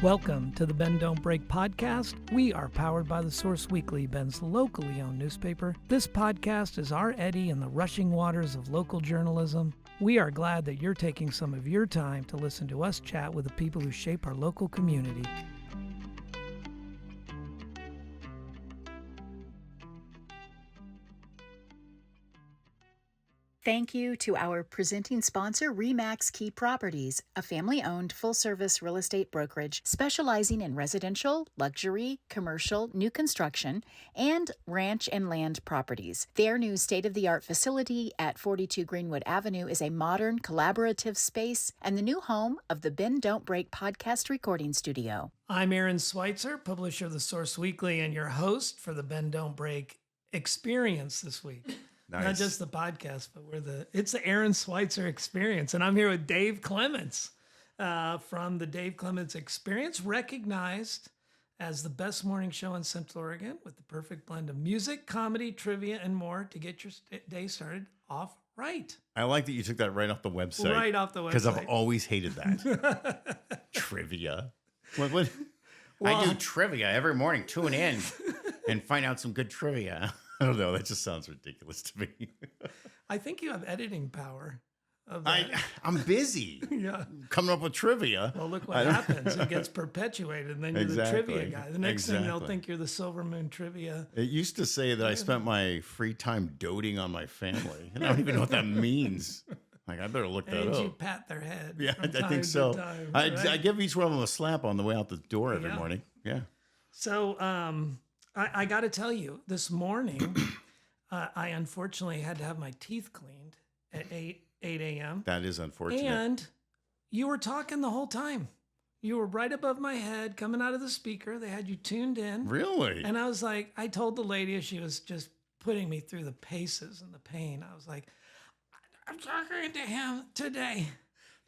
Welcome to the Bend Don't Break podcast. We are powered by the Source Weekly, Bend's locally owned newspaper. This podcast is our eddy in the rushing waters of local journalism. We are glad that you're taking some of your time to listen to us chat with the people who shape our local community. Thank you to our presenting sponsor, RE/MAX Key Properties, a family-owned full-service real estate brokerage specializing in residential, luxury, commercial, new construction, and ranch and land properties. Their new state-of-the-art facility at 42 Greenwood Avenue is a modern, collaborative space and the new home of the Bend Don't Break podcast recording studio. I'm Aaron Switzer, publisher of the Source Weekly and your host for the Bend Don't Break experience this week. Nice. Not just the podcast, but it's the Aaron Switzer experience. And I'm here with Dave Clemens from the Dave Clemens Experience, recognized as the best morning show in Central Oregon with the perfect blend of music, comedy, trivia, and more to get your day started off right. I like that you took that right off the website. Right off the website. Because I've always hated that. Trivia. What? Well, I do trivia every morning. Tune in and find out some good trivia. I don't know. That just sounds ridiculous to me. I think you have editing power. I'm busy. Yeah. Coming up with trivia. Well, look what happens. It gets perpetuated, and then you're the trivia guy. The next thing they'll think you're the Silver Moon trivia. It used to say that I spent my free time doting on my family. And I don't even know what that means. Like, I better look that up. And you pat their head. Yeah, I think so. Time, right? I give each one of them a slap on the way out the door every morning. Yeah. So, I got to tell you, this morning, I unfortunately had to have my teeth cleaned at 8 a.m. That is unfortunate. And you were talking the whole time. You were right above my head, coming out of the speaker. They had you tuned in. Really? And I was like, I told the lady as she was just putting me through the paces and the pain, I was like, I'm talking to him today.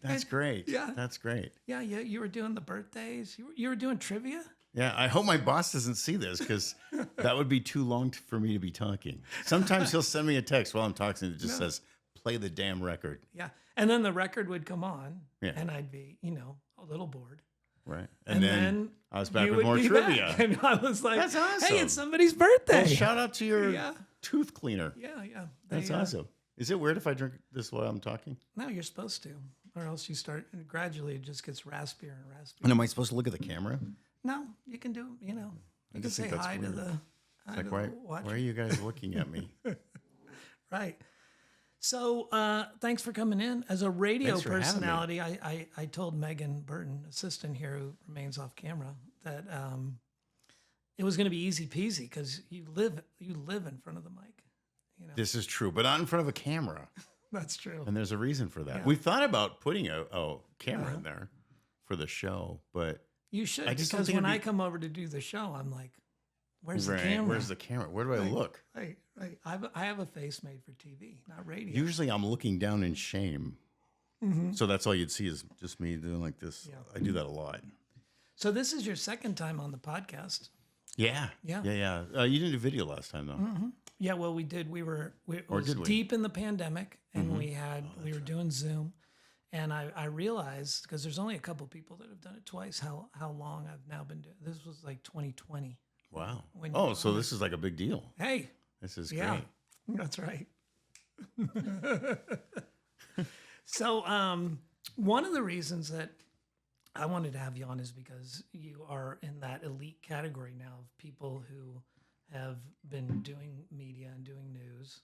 That's great. Yeah. That's great. Yeah, you were doing the birthdays. You were doing trivia. Yeah, I hope my boss doesn't see this because that would be too long for me to be talking. Sometimes he'll send me a text while I'm talking that just says, play the damn record. Yeah. And then the record would come on and I'd be, a little bored. Right. And then I was back with more trivia. Back. And I was like, that's awesome. Hey, it's somebody's birthday. Well, shout out to your tooth cleaner. Yeah. That's awesome. Is it weird if I drink this while I'm talking? No, you're supposed to. Or else you start, and gradually it just gets raspier and raspier. And am I supposed to look at the camera? No, you can do, you can say hi to the why are you guys looking at me? Right. So thanks for coming in. As a radio personality, I told Megan Burton, assistant here who remains off camera, that it was going to be easy peasy because you live in front of the mic. This is true, but not in front of a camera. That's true. And there's a reason for that. Yeah. We thought about putting a camera in there for the show, but you should, because when I come over to do the show, I'm like, where's the camera? Where's the camera? Where do I look? Right. I have a face made for TV, not radio. Usually I'm looking down in shame. Mm-hmm. So that's all you'd see is just me doing like this. Yeah. I do that a lot. So this is your second time on the podcast. Yeah. You didn't do video last time, though. Mm-hmm. Yeah, well, we did. We were deep in the pandemic, and we were doing Zoom. And I realized, because there's only a couple people that have done it twice, how long I've now been doing. This was like 2020. Wow. So this is like a big deal. Hey. This is great. That's right. So one of the reasons that I wanted to have you on is because you are in that elite category now of people who have been doing media and doing news.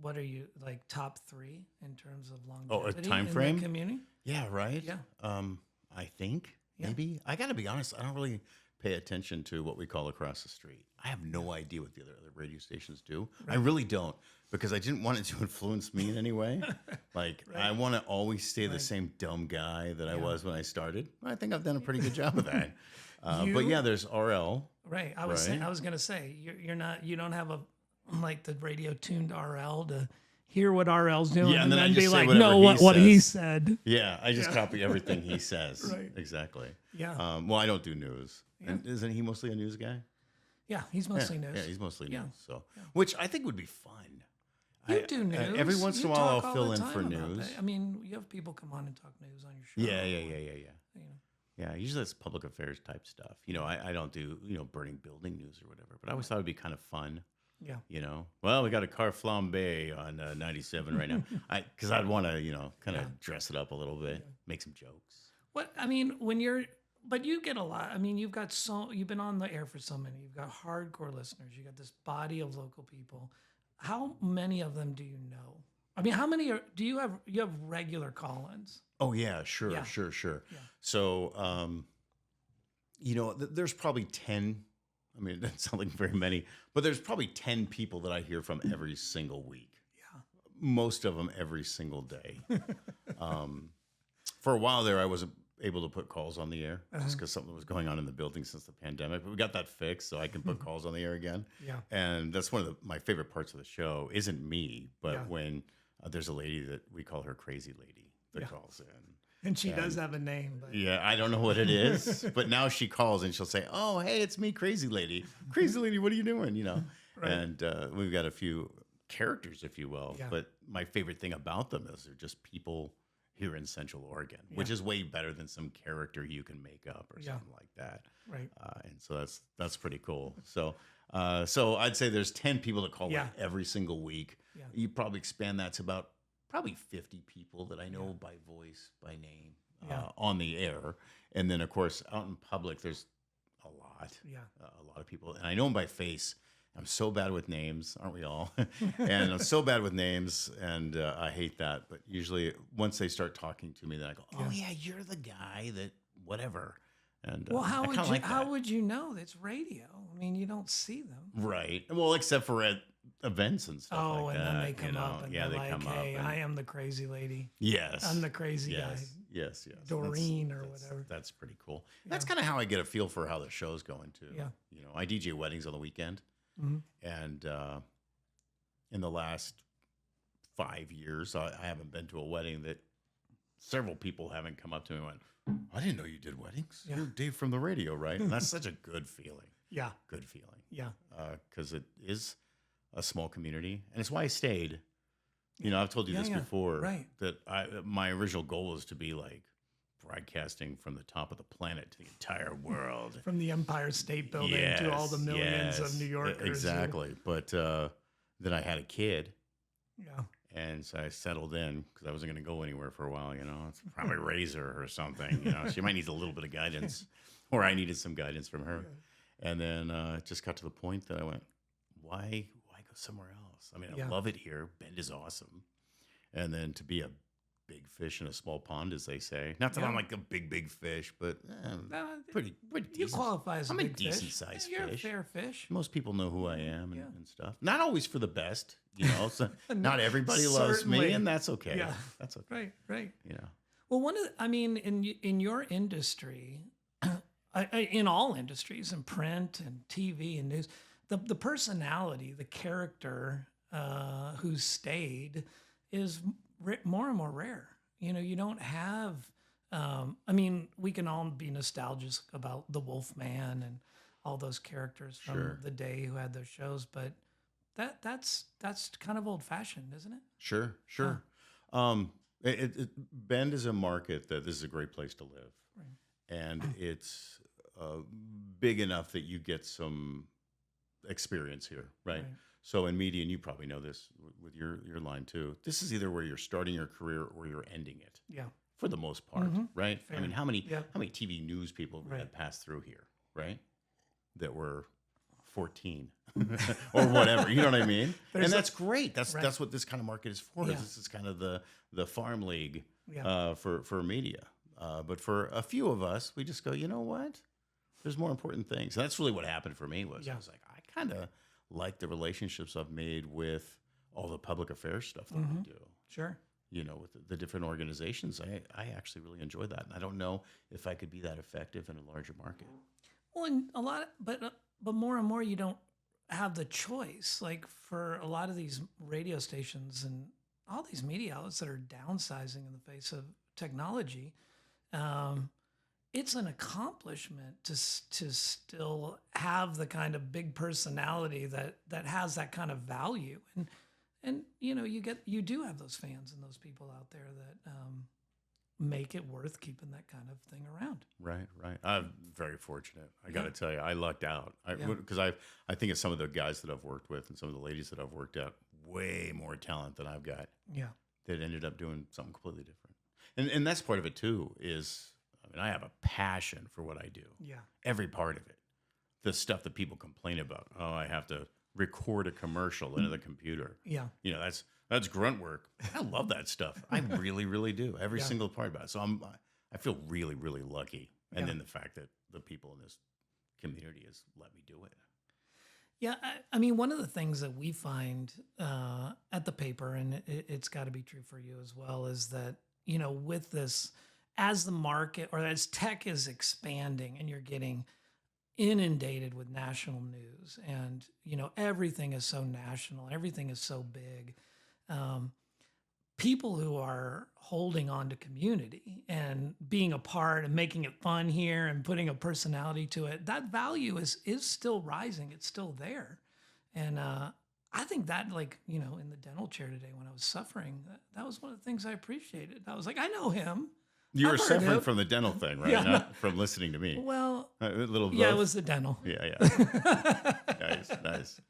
What are you, like top 3 in terms of longevity a time frame? In the community? Yeah, right? Yeah. I think, maybe. I got to be honest, I don't really pay attention to what we call across the street. I have no idea what the other radio stations do. Right. I really don't, because I didn't want it to influence me in any way. I want to always stay the same dumb guy that I was when I started. I think I've done a pretty good job of that. But yeah, there's RL. Right. I was going to say, you don't have the radio tuned RL to hear what RL's doing and then be like, no, what he said. Yeah, I just copy everything he says. Right. Exactly. Yeah. Well, I don't do news. Yeah. And isn't he mostly a news guy? Yeah, he's mostly news. Yeah, he's mostly news. So, which I think would be fun. You do news. Every once in a while, I'll fill in for news. I mean, you have people come on and talk news on your show. Yeah. Yeah, usually it's public affairs type stuff. I don't do, burning building news or whatever, but I always thought it'd be kind of fun. Yeah. Well, we got a car flambe on 97 right now. Because I'd want to, kind of Yeah. dress it up a little bit, make some jokes. But you get a lot. I mean, you've been on the air for so many. You've got hardcore listeners. You got this body of local people. How many of them do you know? I mean, how many do you have? You have regular call-ins. Oh yeah, sure. Yeah. Yeah. So, there's probably 10. I mean, that's not like very many, but there's probably 10 people that I hear from every single week. Yeah. Most of them every single day. For a while there, I wasn't able to put calls on the air just because something was going on in the building since the pandemic. But we got that fixed, so I can put calls on the air again. Yeah. And that's one of my favorite parts of the show. Isn't me, but Yeah. when there's a lady that we call her Crazy Lady that Yeah. calls in. And she does have a name. But Yeah, I don't know what it is, but now she calls and she'll say, "Oh, hey, it's me, Crazy Lady. Crazy Lady, what are you doing?" Right. And we've got a few characters, if you will. Yeah. But my favorite thing about them is they're just people here in Central Oregon, which is way better than some character you can make up or something like that. Right. And so that's pretty cool. So I'd say there's 10 people that call Yeah. in every single week. Yeah. You probably expand that to about probably 50 people that I know by voice, by name, Yeah. on the air. And then, of course, out in public, there's a lot. Yeah. A lot of people. And I know them by face. I'm so bad with names, aren't we all? And I'm so bad with names, and I hate that. But usually, once they start talking to me, then I go, "Oh yeah, you're the guy that whatever." And Well, how I would kinda you like that. how would you know? It's radio. I mean, you don't see them. Right. Well, except for at events and stuff Oh, like and that. then they come up and yeah, they're they like, come "Hey, up. I am the crazy lady. Yes. I'm the crazy yes. guy." Yes. Doreen or That's- whatever. That's pretty cool. That's kind of how I get a feel for how the show's going too. Yeah. I DJ weddings on the weekend, Mhm. and in the last 5 years, I haven't been to a wedding that several people haven't come up to me and went, "I didn't know you did weddings. Yeah. You're Dave from the radio, right?" And that's such a good feeling. Yeah. Good feeling. Yeah. Because it is a small community, and it's why I stayed. I've told you Yeah, this yeah. before, Right. that my original goal was to be like broadcasting from the top of the planet to the entire world. From the Empire State Building to all the millions of New Yorkers. Exactly. But then I had a kid, Yeah. and so I settled in because I wasn't going to go anywhere for a while. It's probably raise her or something. She might need a little bit of guidance, or I needed some guidance from her. And then it just got to the point that I went, why go somewhere else? I mean, I love it here. Bend is awesome. And then to be a big fish in a small pond, as they say. Not that I'm like a big fish, but pretty You decent. qualify as I'm a a big fish. decent-sized You're fish. a fair fish. Most people know who I am and stuff. Not always for the best, So not everybody loves Certainly. me, and that's okay. Yeah. That's okay. Right. You know. Well, in your industry, in all industries, in print and TV and news, the personality, the character who's stayed is more and more rare. You don't have. We can all be nostalgic about the Wolfman and all those characters from Sure. the day who had those shows, but that's kind of old fashioned, isn't it? Sure. Bend is a market that this is a great place to live, and it's big enough that you get some experience here, right? So in media, and you probably know this with your line too, this is either where you're starting your career or you're ending it. Yeah. For the most part, right? Fair. I mean, how many Yeah. TV news people we had pass through here, right? That were 14 or whatever, you know what I mean? And that's great. That's what this kind of market is for. Yeah. This is kind of the farm league Yeah. for media. But for a few of us, we just go, you know what? There's more important things. And that's really what happened for me was I was like, I kind of like the relationships I've made with all the public affairs stuff that we do. Sure. With the different organizations, I actually really enjoy that. And I don't know if I could be that effective in a larger market. Well, and but more and more, you don't have the choice. Like for a lot of these radio stations and all these media outlets that are downsizing in the face of technology, it's an accomplishment to still have the kind of big personality that has that kind of value. And you do have those fans and those people out there make it worth keeping that kind of thing around. Right, right. I'm very fortunate. I got to Yeah. tell you, I lucked out. Because I think it's some of the guys that I've worked with and some of the ladies that I've worked at, way more talent than I've got. Yeah. That ended up doing something completely different. And that's part of it too. I have a passion for what I do. Yeah. Every part of it. The stuff that people complain about. Oh, I have to record a commercial into the computer. Yeah. That's grunt work. I love that stuff. I really, really do. Every Yeah. single part about it. So I feel really, really lucky. And then the fact that the people in this community has let me do it. Yeah, I mean, one of the things that we find at the paper, and it's got to be true for you as well, is that, with this, as the market or as tech is expanding and you're getting inundated with national news and, everything is so national, everything is so big. People who are holding on to community and being a part and making it fun here and putting a personality to it, that value is still rising. It's still there. And I think that, in the dental chair today when I was suffering, that was one of the things I appreciated. I was like, I know him. You were I've heard suffering him. from the dental thing, right? Yeah. Not from listening to me. Well, A little yeah, it both? was the dental. Yeah. Nice, nice.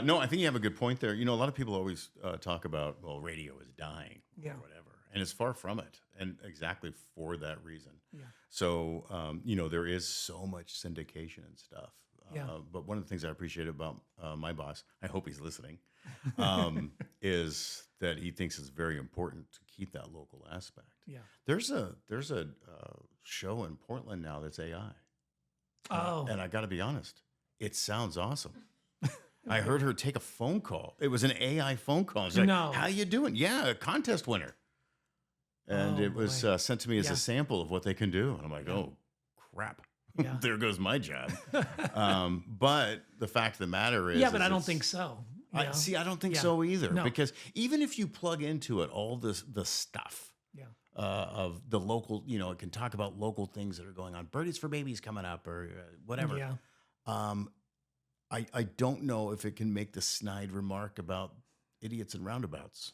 No, I think you have a good point there. A lot of people always talk about, well, radio is dying Yeah. or whatever. And it's far from it. And exactly for that reason. Yeah. So, there is so much syndication and stuff. Yeah. But one of the things I appreciate about my boss, I hope he's listening, is that he thinks it's very important to keep that local aspect. Yeah. There's a show in Portland now that's AI. Oh. And I got to be honest, it sounds awesome. I heard her take a phone call. It was an AI phone call. It's like, No. how you doing? Yeah, a contest winner. And Oh, it was boy. sent to me as Yeah. a sample of what they can do. And I'm like, oh, crap. Yeah. There goes my job. But the fact of the matter is... Yeah, but is I don't it's- think so. I don't think Yeah. so either. No. Because even if you plug into it all the stuff Yeah. of the local, it can talk about local things that are going on. Birdies for Babies coming up or whatever. Yeah. I don't know if it can make the snide remark about idiots and roundabouts.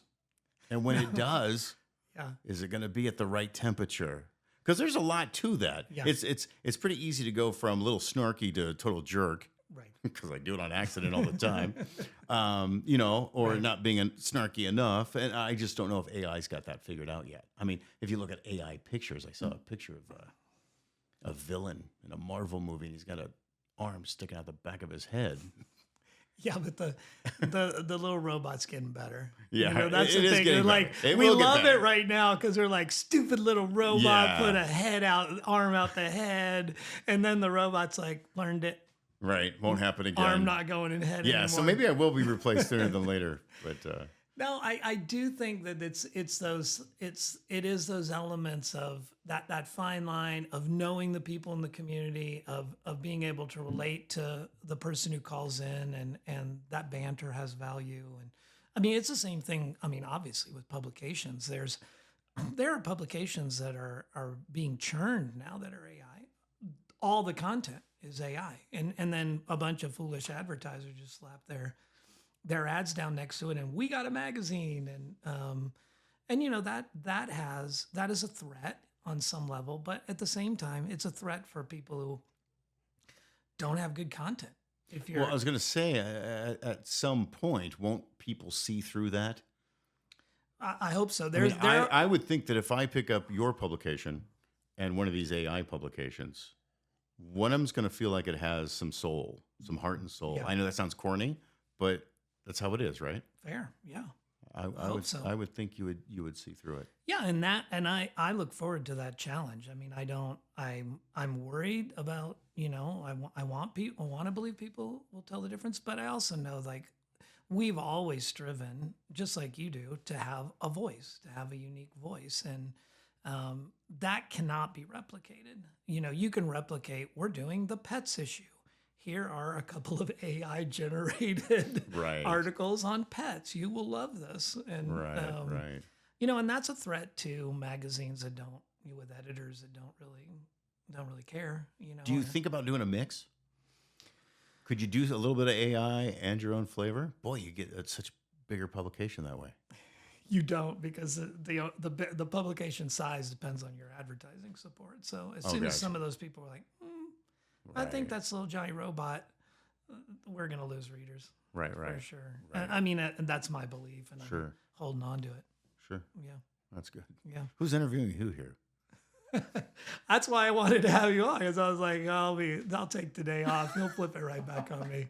And when it does, Yeah. is it going to be at the right temperature? Because there's a lot to that. Yeah. It's pretty easy to go from a little snarky to a total jerk. Right. Because I do it on accident all the time, or Right. not being snarky enough. And I just don't know if AI's got that figured out yet. I mean, if you look at AI pictures, I saw a picture of a villain in a Marvel movie, and he's got an arm sticking out the back of his head. Yeah, but the little robot's getting better. Yeah, that's it the is thing. getting They're like, better. It we will get love better. it right now because they're like, stupid little robot Yeah. put a head out, arm out the head, and then the robot's like, learned it, Right, won't happen again. arm not going in head Yeah, anymore. so maybe I will be replaced sooner than later. But No, I do think that it is those elements of that fine line of knowing the people in the community, of being able to relate to the person who calls in, and that banter has value. And I mean, it's the same thing. I mean, obviously with publications, there are publications that are being churned now that are AI. All the content is AI, and then a bunch of foolish advertisers just slap their ads down next to it, and we got a magazine, and that is a threat on some level, but at the same time, it's a threat for people who don't have good content. If you're, well, I was going to say, at some point, won't people see through that? I hope so. I would think that if I pick up your publication and one of these AI publications, one of them's going to feel like it has some soul, some heart and soul. Yeah. I know that sounds corny, but that's how it is, right? fair, yeah. I hope would so. I would think you would see through it. Yeah, and I look forward to that challenge. I mean, I'm worried about, I want to believe people will tell the difference, but I also know, like, we've always striven, just like you do, to have a voice, to have a unique voice, and that cannot be replicated. You can replicate, we're doing the pets issue. Here are a couple of AI generated Right. articles on pets. You will love this. And Right. and that's a threat to magazines that don't, with editors that don't really care. Do you think about doing a mix? Could you do a little bit of AI and your own flavor? Boy, you get such a bigger publication that way. You don't, because the publication size depends on your advertising support. So as soon as gotcha. some of those people are like, I think Right. that's Little Johnny Robot, we're gonna lose readers Right, for right. sure. Right. I mean, and that's my belief, and I'm Sure. holding on to it. Sure. Yeah, That's good. yeah. Who's interviewing who here? That's why I wanted to have you on, because I was like, I'll take today off. He'll flip it right back on me.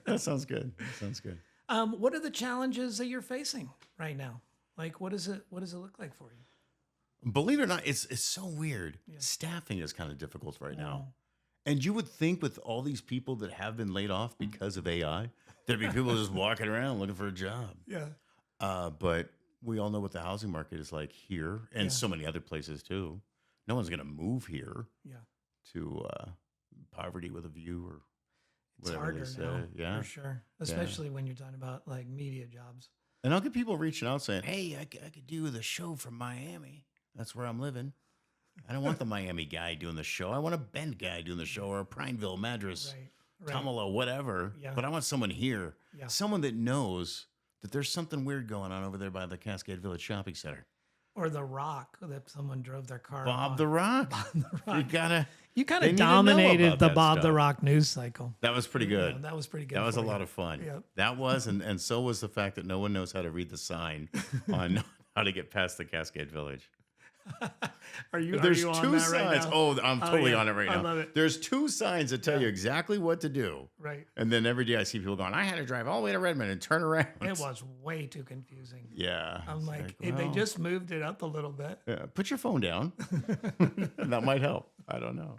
That sounds good. That sounds good. What are the challenges that you're facing right now? Like, what does it look like for you? Believe it or not, it's so weird. Staffing is kind of difficult right now. And you would think with all these people that have been laid off because of AI, there'd be people just walking around looking for a job. Yeah. But we all know what the housing market is like here and so many other places too. No one's going to move here Yeah. to poverty with a view or It's whatever they harder say. now, Yeah. for sure. Especially when you're talking about like media jobs. And I'll get people reaching out saying, hey, I could do the show from Miami. That's where I'm living. I don't want the Miami guy doing the show. I want a Bend guy doing the show, or a Prineville, Madras, Right. Tamala, whatever. Yeah. But I want someone here, Yeah. someone that knows that there's something weird going on over there by the Cascade Village Shopping Center. Or The Rock, that someone drove their car Bob on. the Rock. Bob the Rock. You gotta. You kind they of need to know dominated about the that Bob the stuff. Rock news cycle. That was pretty good. Yeah, that was pretty good. That was a for lot you. of fun. Yep. That was, and so was the fact that no one knows how to read the sign on how to get past the Cascade Village. There's are you on two that right signs. now? Oh, I'm totally yeah. on it right I now. love it. There's two signs that tell you exactly what to do. Right. And then every day I see people going, I had to drive all the way to Redmond and turn around. It was way too confusing. Yeah. I'm It's like, they well, just moved it up a little bit. yeah, put your phone down. That might help. I don't know.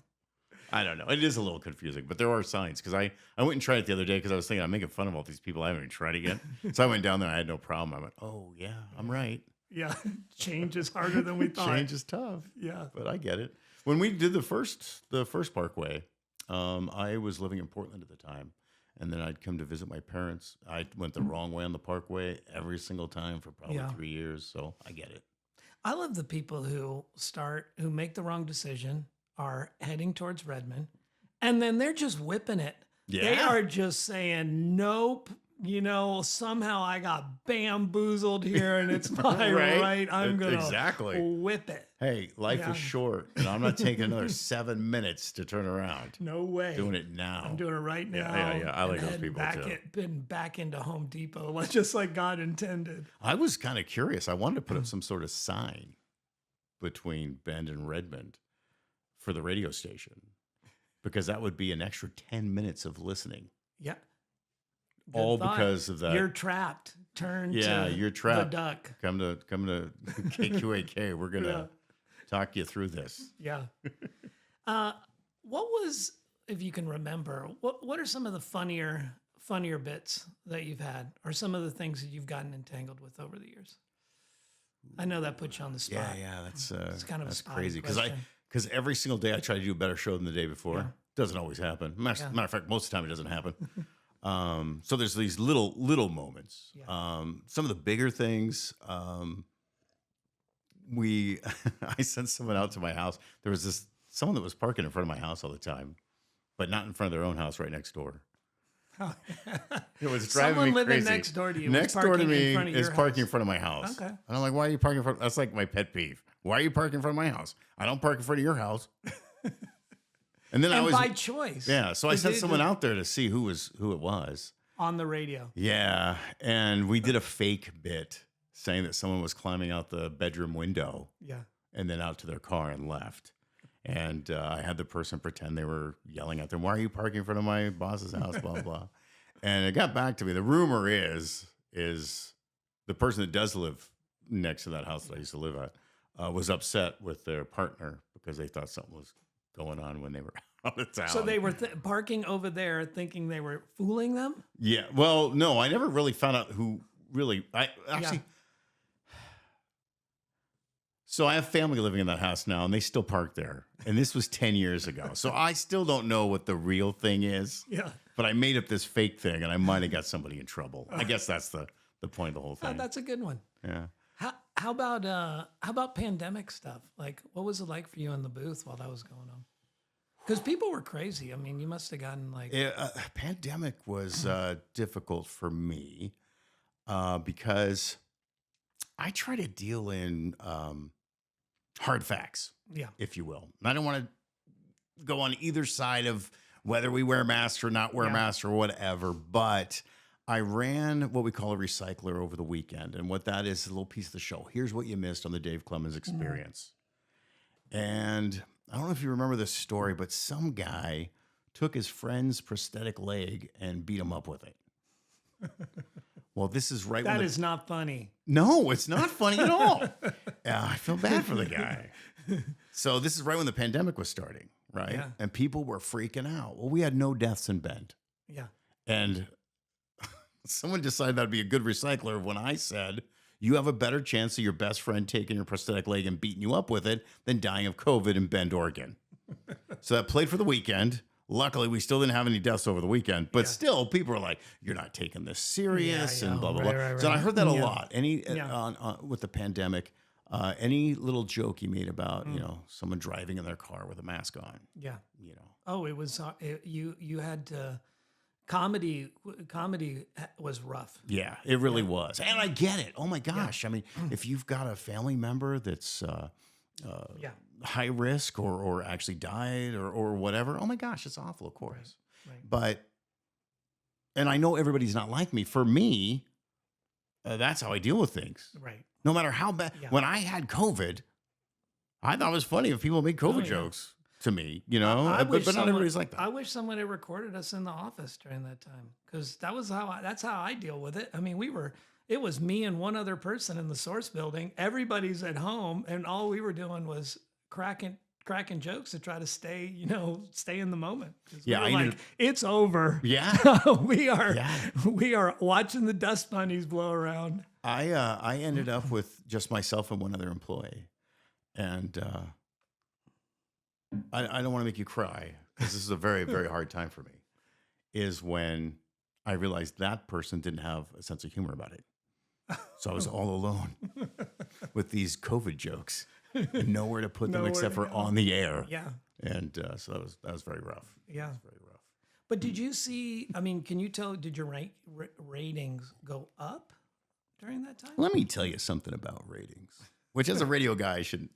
It is a little confusing, but there are signs. Because I went and tried it the other day because I was thinking I'm making fun of all these people. I haven't even tried it yet. So I went down there and I had no problem. I went, oh, yeah, I'm right. Yeah. Change is harder than we thought. Change is tough. Yeah. But I get it. When we did the first Parkway, I was living in Portland at the time, and then I'd come to visit my parents. I went the wrong way on the Parkway every single time for probably 3 years, so I get it. I love the people who make the wrong decision, are heading towards Redmond, and then they're just whipping it. They Yeah. are just saying, nope, somehow I got bamboozled here and it's my Right? right. I'm going to Exactly. whip it. Hey, life Yeah. is short, and I'm not taking another 7 minutes to turn around. No way. Doing it now. I'm doing it right now. Yeah. I like and those head people, back too. Been back into Home Depot, just like God intended. I was kind of curious. I wanted to put up some sort of sign between Bend and Redmond for the radio station, because that would be an extra 10 minutes of listening. Yeah. Good All thought. because of that. You're trapped. Turn to You're trapped. the duck. Come to KQAK. We're gonna talk you through this. Yeah. What was, if you can remember, what are some of the funnier bits that you've had, or some of the things that you've gotten entangled with over the years? I know that puts you on the spot. Yeah. That's It's kind of a that's spotty crazy question. because every single day I try to do a better show than the day before. Yeah. Doesn't always happen. Matter Yeah. of fact, most of the time it doesn't happen. So there's these little moments. Yeah. Some of the bigger things. I sent someone out to my house. There was someone that was parking in front of my house all the time, but not in front of their own house right next door. It was driving Someone me living crazy. next door to you. Next is door to parking in me front of is your parking in house. front of my house. Okay. And I'm like, why are you parking in front? That's like my pet peeve. Why are you parking in front of my house? I don't park in front of your house. And then I And was by choice. yeah. So I The sent dude someone out there to see who it was. on the radio. Yeah, and we did a fake bit saying that someone was climbing out the bedroom window Yeah. and then out to their car and left. And I had the person pretend they were yelling at them, "Why are you parking in front of my boss's house?" Blah blah. And it got back to me. The rumor is the person that does live next to that house that I used to live at was upset with their partner because they thought something was going on when they were out of town. So they were parking over there thinking they were fooling them? Yeah. Well, no, I never really found out who really. I actually. Yeah. So I have family living in that house now, and they still park there. And this was 10 years ago. So I still don't know what the real thing is. Yeah. But I made up this fake thing, and I might have got somebody in trouble. I guess that's the point of the whole Oh, thing. that's a good one. Yeah. How about pandemic stuff? Like, what was it like for you in the booth while that was going on? Because people were crazy. I mean, you must have gotten like Pandemic was difficult for me because I try to deal in hard facts, Yeah. if you will. I don't want to go on either side of whether we wear masks or not wear masks or whatever, but I ran what we call a recycler over the weekend. And what that is a little piece of the show. Here's what you missed on the Dave Clemens experience. And I don't know if you remember this story, but some guy took his friend's prosthetic leg and beat him up with it. Well, this is right. That is not funny. No, it's not funny at all. I feel bad for the guy. So this is right when the pandemic was starting, right? Yeah. And people were freaking out. Well, we had no deaths in Bend. Yeah. And someone decided that'd be a good recycler when I said, you have a better chance of your best friend taking your prosthetic leg and beating you up with it than dying of COVID in Bend, Oregon. So that played for the weekend. Luckily, we still didn't have any deaths over the weekend, but still, people are like, "You're not taking this serious," and blah blah blah. Right. So I heard that a lot. With the pandemic, any little joke you made about someone driving in their car with a mask on. Yeah. Oh, it was you had comedy was rough. Yeah, it really was, and I get it. Oh my gosh! I mean, if you've got a family member that's high risk or actually died or whatever, oh my gosh, it's awful, of course. Right. And I know everybody's not like me. For me, that's how I deal with things. Right. No matter how bad. Yeah. When I had COVID, I thought it was funny if people made COVID jokes to me, but not everybody's like that. I wish someone had recorded us in the office during that time, because that's how I deal with it. I mean, it was me and one other person in the Source building. Everybody's at home, and all we were doing was cracking jokes to try to stay in the moment. It's over. Yeah. we are watching the dust bunnies blow around. I ended up with just myself and one other employee. And I don't want to make you cry, because this is a very, very hard time for me, is when I realized that person didn't have a sense of humor about it. So I was all alone with these COVID jokes and nowhere to put them except for on the air. Yeah. And so that was very rough. Yeah. It was very rough. But did you see, can you tell, did your ratings go up during that time? Let me tell you something about ratings, which as a radio guy, I shouldn't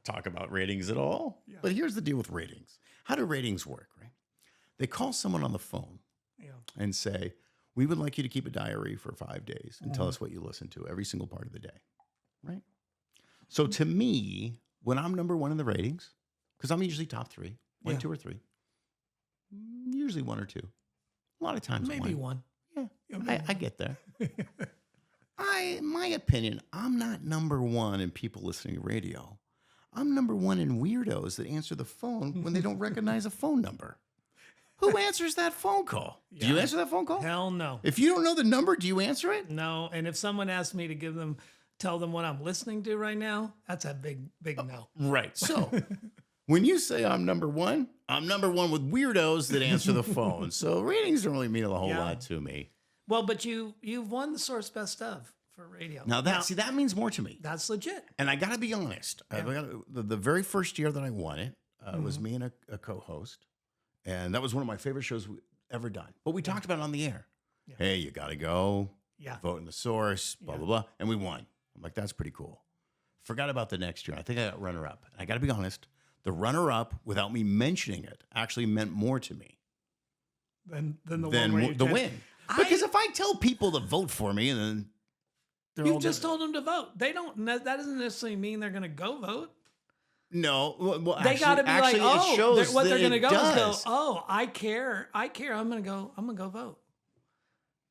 talk about ratings at all. Yeah. But here's the deal with ratings. How do ratings work, right? They call someone on the phone and say, we would like you to keep a diary for 5 days and tell us what you listen to every single part of the day, right? So to me, when I'm number one in the ratings, because I'm usually top three, one, two, or three, usually one or two, a lot of times maybe one. Yeah, I get there. My opinion, I'm not number one in people listening to radio. I'm number one in weirdos that answer the phone when they don't recognize a phone number. Who answers that phone call? Yeah. Do you answer that phone call? Hell no. If you don't know the number, do you answer it? No. And if someone asks me to tell them what I'm listening to right now, that's a big no. Right. So when you say I'm number one with weirdos that answer the phone. So ratings don't really mean a whole lot to me. Well, but you've won the Source Best of for radio. Now that means more to me. That's legit. And I got to be honest. Yeah. The very first year that I won it was me and a co-host. And that was one of my favorite shows we've ever done. But we talked about it on the air. Yeah. Hey, you got to go. Yeah. Vote in the Source, blah, blah, blah. And we won. I'm like, that's pretty cool. Forgot about the next year. I think I got runner-up. And I got to be honest, the runner-up, without me mentioning it, actually meant more to me than the win. Because if I tell people to vote for me, and then you just told them to vote. They don't. That doesn't necessarily mean they're going to go vote. No, well, they got to be like, oh, it shows what they're going to go does. is go, oh, I care. I'm going to go vote.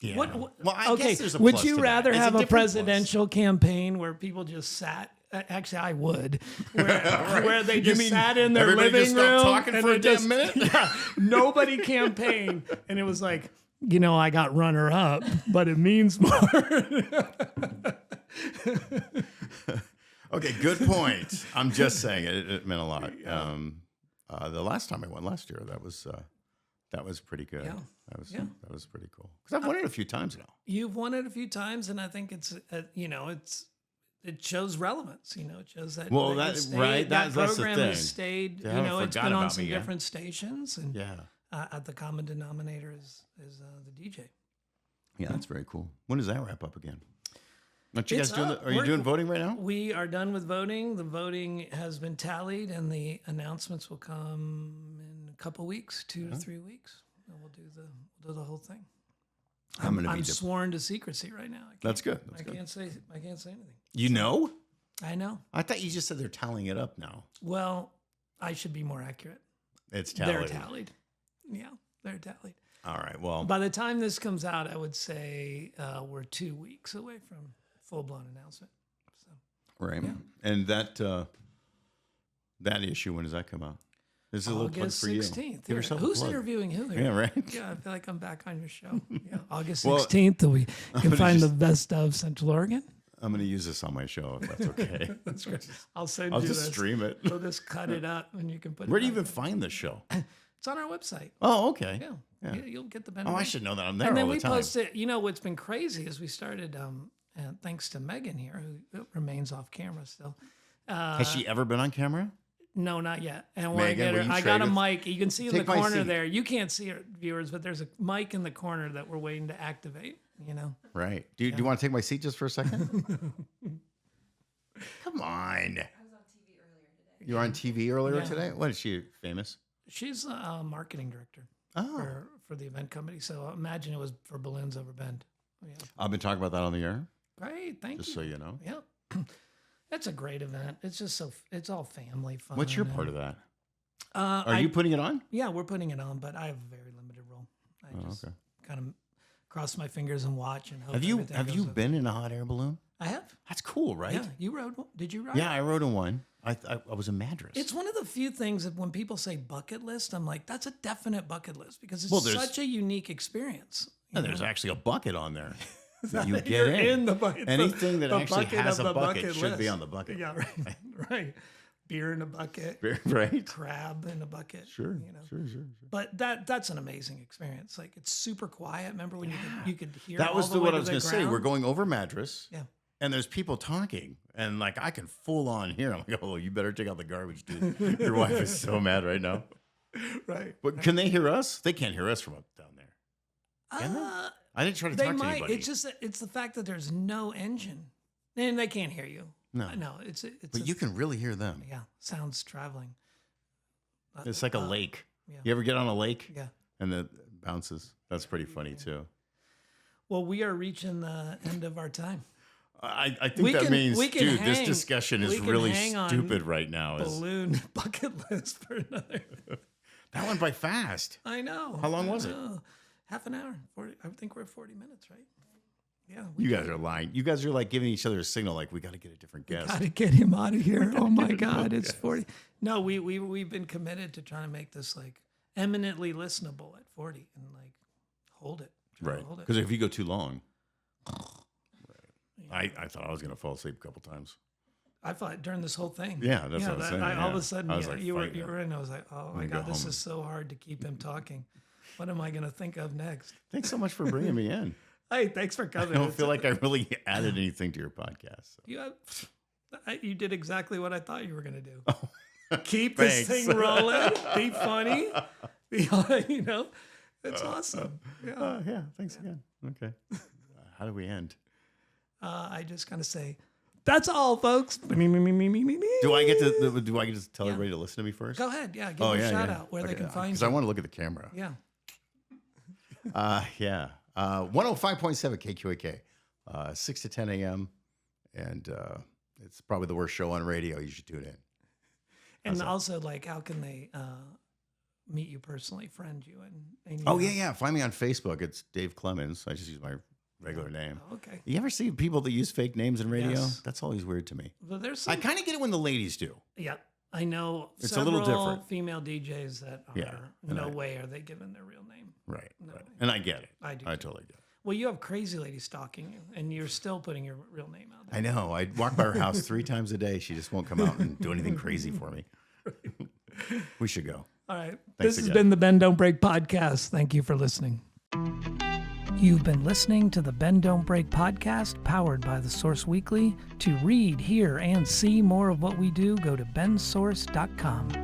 Yeah. Well, I guess there's a would plus you to rather that. have a presidential campaign where people just sat? Actually, I would. Where they just sat in their living room talking for a damn minute. Yeah, nobody campaigned, and it was like, I got runner up, but it means more. Okay, good point. I'm just saying it meant a lot. The last time I won last year, that was pretty good. Yeah. That was pretty cool. Because I've won it a few times now. You've won it a few times, and I think it's it shows relevance. It shows that that program has stayed. It's been on some different stations, and at the common denominator is the DJ. Yeah, that's very cool. When does that wrap up again? Aren't you It's guys doing? up. Are you doing voting right now? We are done with voting. The voting has been tallied, and the announcements will come in a couple weeks, 2 to 3 weeks, and we'll do the whole thing. I'm sworn to secrecy right now. That's good. I can't say anything. You know? I know. I thought you just said they're tallying it up now. Well, I should be more accurate. It's tallied. They're tallied. Yeah, they're tallied. All right. Well, By the time this comes out, I would say we're 2 weeks away from full-blown announcement. So, right. Yeah. And that issue, when does that come out? This is a little plug August for you. 16th. Give yourself a Who's plug. interviewing who here? Yeah, right. Yeah, I feel like I'm back on your show. Yeah, August Well, 16th. We can gonna find just- the best of Central Oregon. I'm going to use this on my show if that's okay. That's great. I'll send I'll you just this. stream it. We'll just cut it up and you can put Where it do you back even find this show? It's on our website. Oh, okay. Yeah. Yeah. You'll get the Oh, benefit. I should know that. I'm there And then all the we time. post it. You know what's been crazy is we started, thanks to Megan here, who remains off camera still. Has she ever been on camera? No, not yet. And when Megan, I get will her, you I trade got a with- mic. You can see in the Take my corner seat. there. You can't see it, viewers, but there's a mic in the corner that we're waiting to activate. You know. Right. Do you want to take my seat just for a second? Come on. I was on TV earlier today. You were on TV earlier Yeah. today? What is she famous? She's a marketing director Oh. for the event company. So imagine it was for Balloons Over Bend. Yeah. I've been talking about that on the air, Great. Thank just you. so you know. Yeah. That's a great event. It's just it's all family fun. What's your part of that? Are Are you putting it on? Yeah, we're putting it on, but I have a very limited role. I just okay. kind of cross my fingers and watch and hope. Have you everything goes okay. been in a hot air balloon? I have. That's cool, right? Yeah, you rode one. Did you ride? Yeah, I rode in one. I was in Madras. It's one of the few things that when people say bucket list, I'm like, that's a definite bucket list because it's Well, there's- such a unique experience. you and there's know? actually a bucket on there that you get You're in. the bucket. Anything that the actually bucket has of a the bucket should be list. on the bucket. Yeah, right. Right. Beer in a bucket. Right? Crab in a bucket. Sure, You know. sure. But that's an amazing experience. Like it's super quiet. Remember when you could hear That all was the way what to I was the going to say. ground? We're going over Madras. Yeah. And there's people talking, and like I can full on hear. I'm like, oh, you better take out the garbage, dude. Your wife is so mad right now. Right. But can they hear us? They can't hear us from up down there. Can they? I didn't try to They talk to might. anybody. It's just it's the fact that there's no engine, and they can't hear you. No. No. It's but you can really hear them. yeah, sounds traveling. It's like a lake. yeah. You ever get on a lake Yeah. and it bounces? That's pretty funny too. Well, we are reaching the end of our time. I think We that can- means, we can dude, this hang- discussion is we can really hang on stupid right now. Balloon bucket list for another. That went by fast. I know. How long was it? Half an hour. 40. I think we're at 40 minutes, right? Yeah. You guys are lying. You guys are like giving each other a signal, like we got to get a different guest. Got to get him out of here. Oh my God, it's 40. No, we've been committed to trying to make this like eminently listenable at 40 and like hold it. Try to Right. hold it. Because if you go too long, I thought I was going to fall asleep a couple times. I thought during this whole thing. Yeah, that's what I was saying, all of yeah. a sudden, I was like, you were fighting it. in. I was like, oh my gonna go God, this home is so hard to keep him talking. What am I going to think of next? Thanks so much for bringing me in. Hey, thanks for I coming. don't feel like I really added anything to your podcast. So. You did exactly what I thought you were going to do. Oh, Keep this thanks. thing rolling. Be funny. You know, it's awesome. Yeah. Yeah, thanks again. Okay. How do we end? I just kind of say, that's all, folks. Do I get to tell everybody to listen to me first? Go ahead. Yeah. Give them a shout out where they can find Because you. I want to look at the camera. Yeah. 105.7 KQAK, 6 to 10 a.m. And it's probably the worst show on radio. You should tune in. And also, like, how can they meet you personally, friend you? And Oh, yeah. Find me on Facebook. It's Dave Clemens. I just use my regular name. Oh, okay. You ever see people that use fake names in radio? Yes. That's always weird to me. Well, there's I some, kind of get it when the ladies do. yeah, I know It's a several little different. female DJs that are, Yeah, and no I- way are they giving their real name. Right. No. Right. And I get it. I do I too. totally get it. Well, you have crazy ladies stalking you, and you're still putting your real name out there. I know. I walk by her house 3 times a day. She just won't come out and do anything crazy for me. We should go. All right. Thanks This has again. been the Bend Don't Break podcast. Thank you for listening. You've been listening to the Bend Don't Break podcast powered by The Source Weekly. To read, hear, and see more of what we do, go to bensource.com.